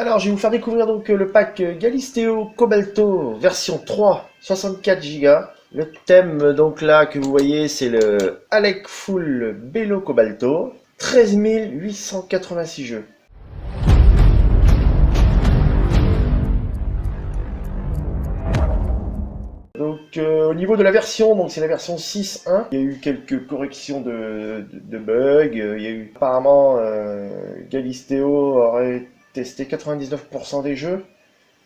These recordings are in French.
Alors, je vais vous faire découvrir donc le pack Galisteo Cobalto version 3, 64 Go. Le thème donc là que vous voyez, c'est le Alec Full Bello Cobalto, 13 886 jeux. Donc au niveau de la version, donc c'est la version 6.1. Il y a eu quelques corrections de bugs. Il y a eu apparemment Galisteo aurait testé 99% des jeux.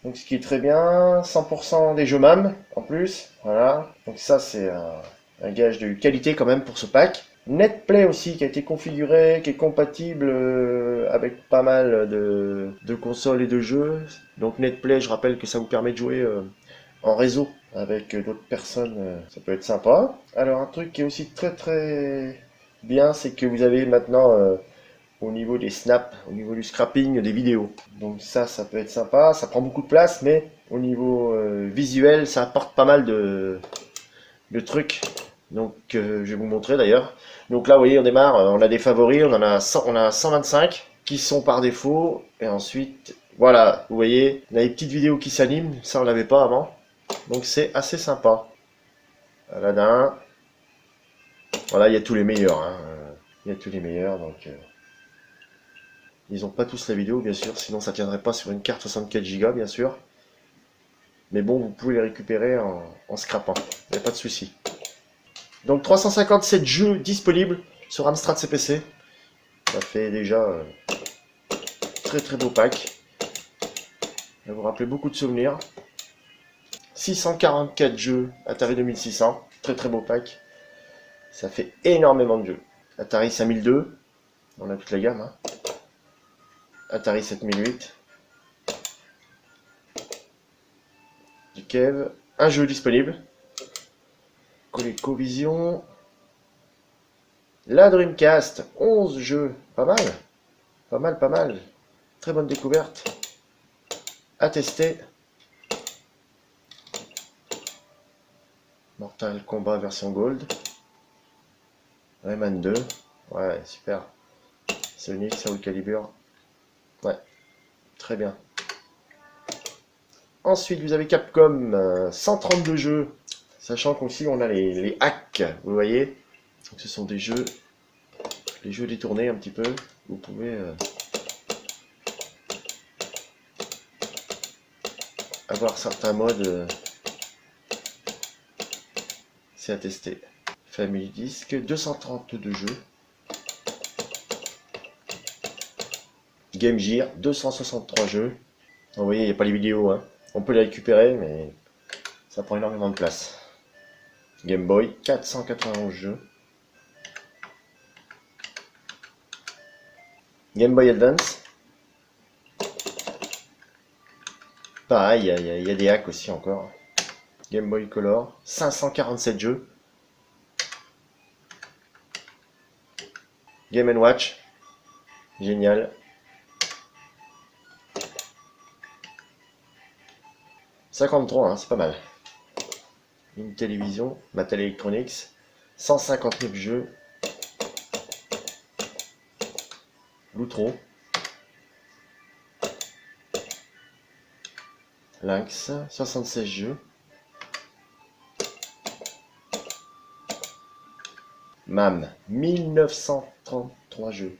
Donc ce qui est très bien, 100% des jeux MAM en plus, voilà. Donc ça c'est un gage de qualité quand même pour ce pack. Netplay aussi qui a été configuré, qui est compatible avec pas mal de consoles et de jeux. Donc Netplay, je rappelle que ça vous permet de jouer en réseau avec d'autres personnes, ça peut être sympa. Alors un truc qui est aussi très bien, c'est que vous avez maintenant au niveau des snaps, au niveau du scrapping des vidéos. Donc ça peut être sympa, ça prend beaucoup de place, mais au niveau visuel, ça apporte pas mal de trucs. Donc je vais vous montrer d'ailleurs. Donc là, vous voyez, on démarre, on a des favoris, on a 125 qui sont par défaut, et ensuite, voilà, vous voyez, on a des petites vidéos qui s'animent, ça on l'avait pas avant. Donc c'est assez sympa. Aladdin. Voilà, il y a tous les meilleurs. Hein. Il y a tous les meilleurs, donc... Ils n'ont pas tous la vidéo, bien sûr, sinon ça tiendrait pas sur une carte 64 Go, bien sûr. Mais bon, vous pouvez les récupérer en scrapant, il n'y a pas de souci. Donc 357 jeux disponibles sur Amstrad CPC. Ça fait déjà très beau pack. Ça va vous rappeler beaucoup de souvenirs. 644 jeux Atari 2600, très beau pack. Ça fait énormément de jeux. Atari 5002, on a toute la gamme. Hein. Atari 7008. Du Kev. Un jeu disponible. ColecoVision. La Dreamcast. 11 jeux. Pas mal. Pas mal. Très bonne découverte. À tester. Mortal Kombat version Gold. Rayman 2. Ouais, super. Sonic, Soul Calibur. Ouais, très bien. Ensuite, vous avez Capcom, 132 jeux, sachant qu'aussi on a les hacks, vous voyez. Donc ce sont des jeux, les jeux détournés un petit peu. Vous pouvez avoir certains modes, c'est à tester. Family Disc, 232 jeux. Game Gear, 263 jeux. Vous voyez, il n'y a pas les vidéos, hein. On peut les récupérer, mais ça prend énormément de place. Game Boy, 491 jeux. Game Boy Advance. Pareil, il y a des hacks aussi encore. Game Boy Color, 547 jeux. Game & Watch, génial. « 53, hein, c'est pas mal. Une télévision, Mattel Electronics, 159 jeux. Loutron. Lynx, 76 jeux. MAM, 1933 jeux.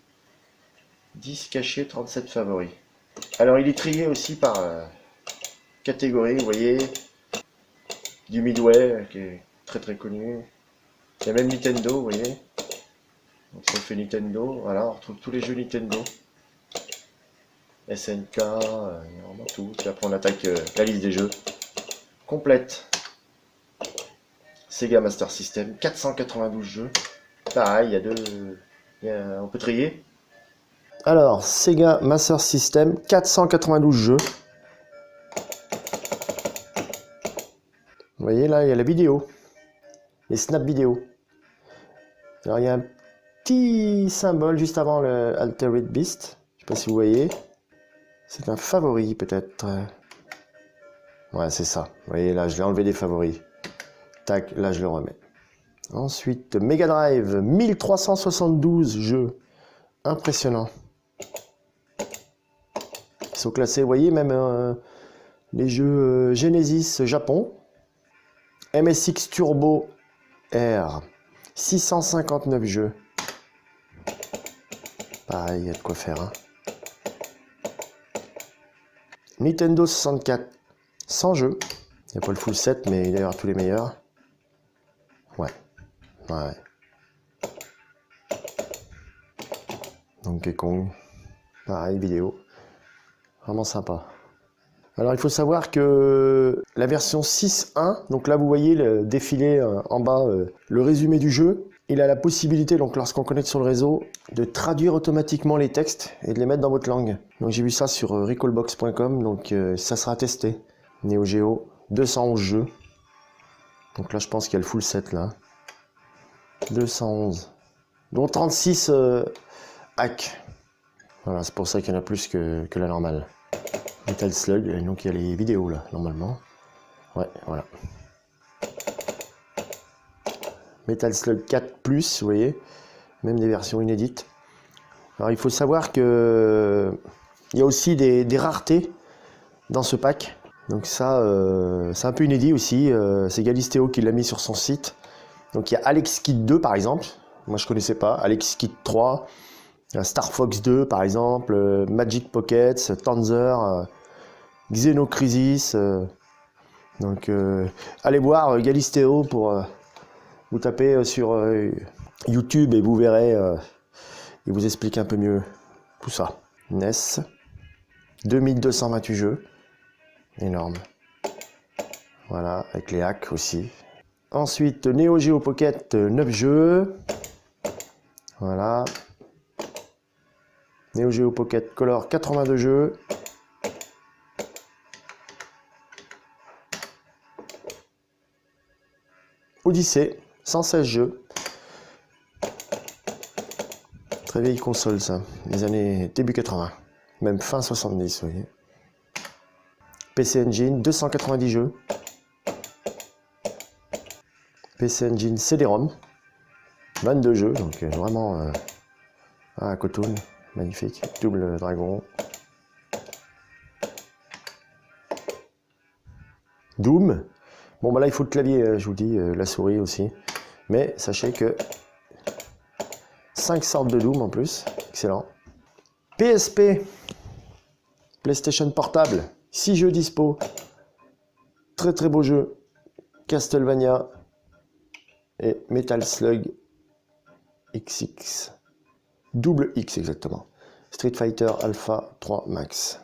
10 cachés, 37 favoris. Alors il est trié aussi par catégorie, vous voyez. Du Midway, qui est très connu. Il y a même Nintendo, vous voyez. Donc ça fait Nintendo, voilà, on retrouve tous les jeux Nintendo. SNK, il y a vraiment tout. Et après on attaque la liste des jeux complète. Sega Master System, 492 jeux. Pareil, on peut trier. Alors, Sega Master System, 492 jeux. Vous voyez là, il y a la vidéo. Les snap vidéo. Alors il y a un petit symbole juste avant le Altered Beast. Je sais pas si vous voyez. C'est un favori peut-être. Ouais, c'est ça. Vous voyez là, je l'ai enlevé des favoris. Tac, là je le remets. Ensuite, Mega Drive, 1372 jeux. Impressionnant. sont classés, vous voyez, même les jeux Genesis Japon. MSX Turbo R, 659 jeux. Pareil, il y a de quoi faire. Hein. Nintendo 64, 100 jeux. Il n'y a pas le full set, mais il y a tous les meilleurs. Ouais. Ouais. Donkey Kong. Pareil, vidéo. Vraiment sympa. Alors, il faut savoir que la version 6.1, donc là, vous voyez le défilé en bas, le résumé du jeu. Il a la possibilité, donc lorsqu'on connecte sur le réseau, de traduire automatiquement les textes et de les mettre dans votre langue. Donc j'ai vu ça sur recallbox.com, donc ça sera testé. Neo Geo, 211 jeux. Donc là je pense qu'il y a le full set là. 211. Dont 36 hacks. Voilà, c'est pour ça qu'il y en a plus que la normale. Metal Slug, donc il y a les vidéos là, normalement. Ouais, voilà. Metal Slug 4+, vous voyez, même des versions inédites. Alors il faut savoir que il y a aussi des raretés dans ce pack. Donc ça, c'est un peu inédit aussi. C'est Galisteo qui l'a mis sur son site. Donc il y a Alex Kidd 2 par exemple. Moi je connaissais pas. Alex Kidd 3, Star Fox 2 par exemple, Magic Pockets, Tanzer, Xenocrisis. Donc allez voir Galisteo pour... vous tapez sur YouTube et vous verrez, il vous explique un peu mieux tout ça. NES, 2228 jeux, énorme. Voilà, avec les hacks aussi. Ensuite, Neo Geo Pocket, 9 jeux. Voilà. Neo Geo Pocket Color, 82 jeux. Odyssey, 116 jeux. Très vieille console ça, les années début 80, même fin 70, vous voyez. PC Engine, 290 jeux. PC Engine CD-ROM, 22 jeux, donc vraiment Cotoon, magnifique, Double Dragon. Doom, bon bah là il faut le clavier, je vous dis, la souris aussi, mais sachez que 5 sortes de Doom en plus, excellent. PSP, PlayStation Portable, 6 jeux dispo, très très beau jeu, Castlevania et Metal Slug XX, double X exactement, Street Fighter Alpha 3 Max.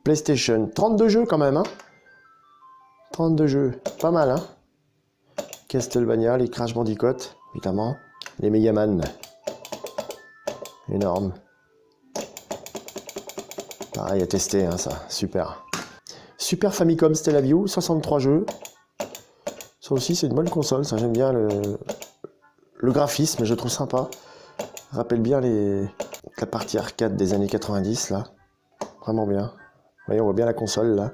PlayStation, 32 jeux quand même, hein, 32 jeux, pas mal, hein. Castlevania, les Crash Bandicoot, évidemment, les Mega Man. Énorme. Pareil à tester, hein, ça. Super. Super Famicom Stellaview, 63 jeux. Ça aussi, c'est une bonne console. Ça, j'aime bien le graphisme, je trouve sympa. Rappelle bien la partie arcade des années 90, là. Vraiment bien. Vous voyez, on voit bien la console, là.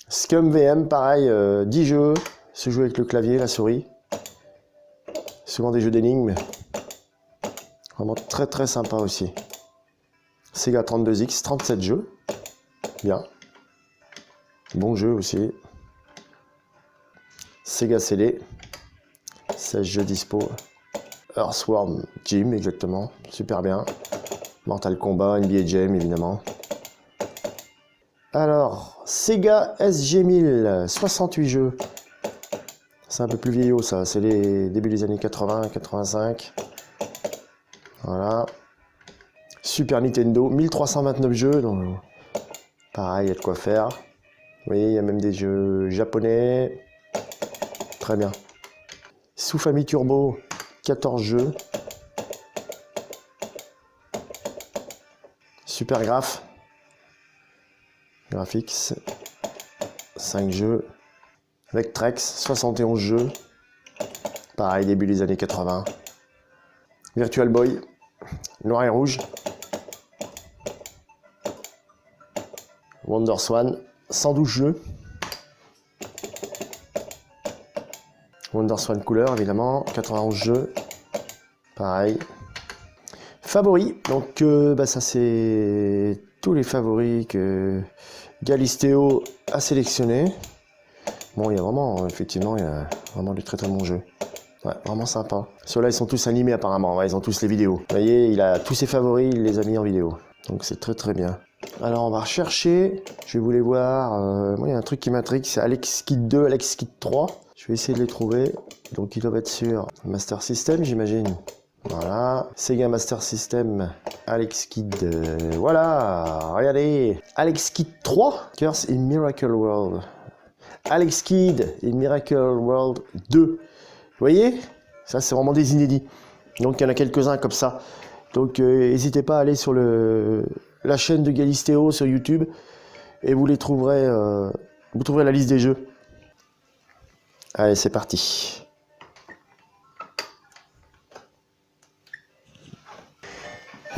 Scum VM, pareil, 10 jeux. Se joue avec le clavier, la souris. Souvent des jeux d'énigmes. Vraiment très très sympa aussi. Sega 32X, 37 jeux. Bien. Bon jeu aussi. Sega CD, 16 jeux dispo. Earthworm Jim, exactement. Super bien. Mortal Kombat, NBA Jam, évidemment. Alors, Sega SG1000, 68 jeux. C'est un peu plus vieillot ça, c'est les débuts des années 80, 85. Voilà. Super Nintendo, 1329 jeux, donc pareil, il y a de quoi faire. Vous voyez, il y a même des jeux japonais. Très bien. Sous Famille Turbo, 14 jeux. Super Graphics, 5 jeux. Vectrex, 71 jeux. Pareil, début des années 80. Virtual Boy, noir et rouge. WonderSwan, 112 jeux. WonderSwan couleur, évidemment, 91 jeux. Pareil. Favori, donc ça c'est tous les favoris que Galisteo a sélectionnés. Bon, il y a vraiment, effectivement, il y a vraiment de très très bons jeux. Ouais, vraiment sympa. Ceux-là, ils sont tous animés apparemment, ouais, ils ont tous les vidéos. Vous voyez, il a tous ses favoris, il les a mis en vidéo. Donc c'est très très bien. Alors on va rechercher, je vais vous les voir. Moi, il y a un truc qui m'intrigue, c'est Alex Kidd 2, Alex Kidd 3. Je vais essayer de les trouver. Donc ils doivent être sur Master System, j'imagine. Voilà, Sega Master System, Alex Kidd, voilà, regardez, Alex Kidd 3, Curse in Miracle World, Alex Kidd in Miracle World 2, vous voyez, ça c'est vraiment des inédits, donc il y en a quelques-uns comme ça, donc n'hésitez pas à aller sur la chaîne de Galisteo sur YouTube, et vous les trouverez, vous trouverez la liste des jeux. Allez, c'est parti.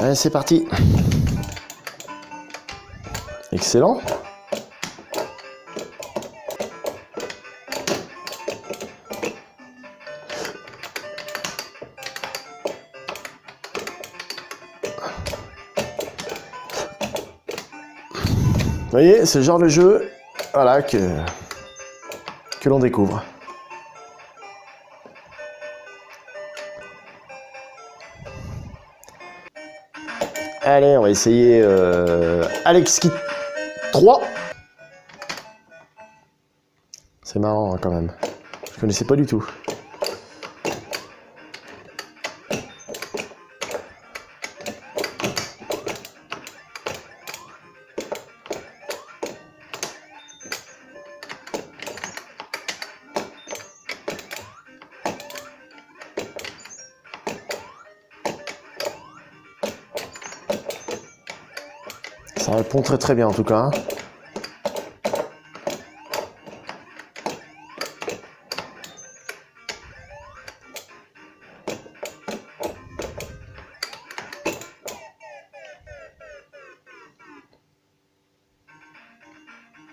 Allez, c'est parti. Excellent. Vous voyez, c'est le genre de jeu, voilà, que l'on découvre. Allez, on va essayer Alex Kidd 3. C'est marrant hein, quand même. Je connaissais pas du tout. Ça répond très très bien en tout cas. Hein.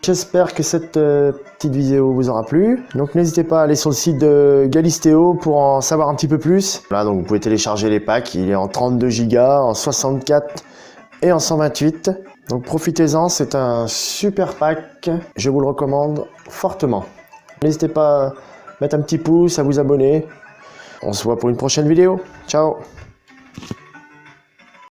J'espère que cette petite vidéo vous aura plu. Donc n'hésitez pas à aller sur le site de Galisteo pour en savoir un petit peu plus. Là donc vous pouvez télécharger les packs. Il est en 32 Go, en 64 et en 128. Donc profitez-en, c'est un super pack. Je vous le recommande fortement. N'hésitez pas à mettre un petit pouce, à vous abonner. On se voit pour une prochaine vidéo. Ciao!